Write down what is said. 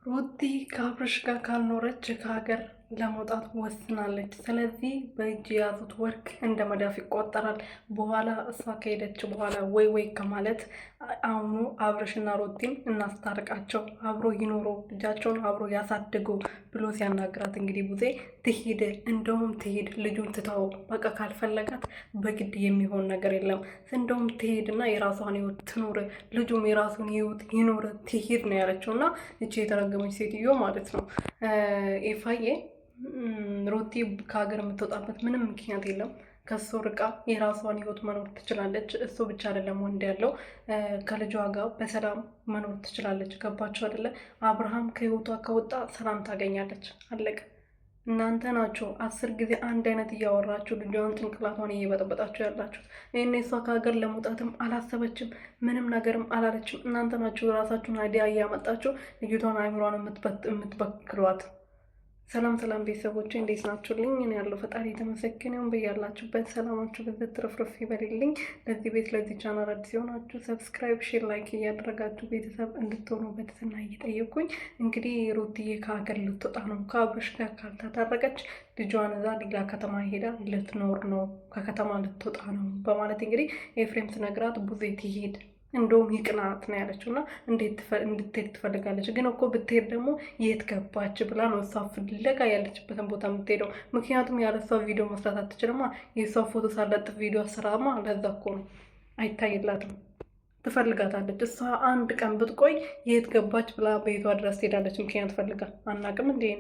ሩቲ ከአብርሽ ጋር ካልኖረች ከሀገር ለመውጣት ወስናለች። ስለዚህ በእጅ የያዙት ወርቅ እንደ መዳፍ ይቆጠራል። በኋላ እሷ ከሄደች በኋላ ወይ ከማለት አሁኑ አብርሽና ሩቲን እናስታርቃቸው፣ አብሮ ይኖሩ፣ ልጃቸውን አብሮ ያሳድጉ ብሎ ሲያናግራት እንግዲህ ቡዜ ትሂድ፣ እንደውም ትሂድ፣ ልጁን ትተው፣ በቃ ካልፈለጋት በግድ የሚሆን ነገር የለም፣ እንደውም ትሂድና የራሷን ህይወት ትኑር፣ ልጁም የራሱን ህይወት ይኑር፣ ትሂድ ነው ያለችው። እና እቺ የተረገመች ሴትዮ ማለት ነው ኤፋዬ ሩቲ ከሀገር የምትወጣበት ምንም ምክንያት የለም። ከሱ ርቃ የራሷን ህይወት መኖር ትችላለች። እሱ ብቻ አይደለም ወንድ ያለው ከልጇ ጋር በሰላም መኖር ትችላለች። ገባችሁ አይደለ? አብርሃም ከህይወቷ ከወጣ ሰላም ታገኛለች። አለቀ። እናንተ ናችሁ 10 ጊዜ አንድ አይነት እያወራችሁ ልጇን ጭንቅላቷን እየበጠበጣችሁ ያላችሁ። ይህን እሷ ከሀገር ለመውጣትም አላሰበችም፣ ምንም ነገርም አላለችም። እናንተ ናችሁ የራሳችሁን አይዲያ እያመጣችሁ ልጅቷን አይምሯን የምትበክሏት። ሰላም ሰላም ቤተሰቦች እንዴት ናችሁልኝ? እኔ ያለው ፈጣሪ የተመሰገነውን በያላችሁበት ሰላማችሁ በዘት ትርፍርፍ ይበልልኝ። ለዚህ ቤት ለዚህ ቻናል አዲስ የሆናችሁ ሰብስክራይብ፣ ሼር፣ ላይክ እያደረጋችሁ ቤተሰብ እንድትሆኑ በትህትና እየጠየኩኝ እንግዲህ ሩትዬ ከሀገር ልትወጣ ነው። ከአብርሽ ጋር ካልታረቀች ልጇን እዛ ሌላ ከተማ ሄዳ ልትኖር ነው፣ ከከተማ ልትወጣ ነው በማለት እንግዲህ ኤፍሬም ትነግራት ቡዜ ትሄድ እንደውም ይቅናት ነው ያለችው። እና እንድትሄድ ትፈልጋለች። ግን እኮ ብትሄድ ደግሞ የት ገባች ብላ ነው እሷ ፍለጋ ያለችበትን ቦታ የምትሄደው። ምክንያቱም ያለ እሷ ቪዲዮ መስራት አትችልማ። የእሷ ፎቶ ሳለጥፍ ቪዲዮ አሰራማ። ለዛ እኮ ነው አይታይላትም። ትፈልጋታለች። እሷ አንድ ቀን ብትቆይ የት ገባች ብላ ቤቷ ድረስ ትሄዳለች። ምክንያት ፈልጋ አናቅም እንዲህ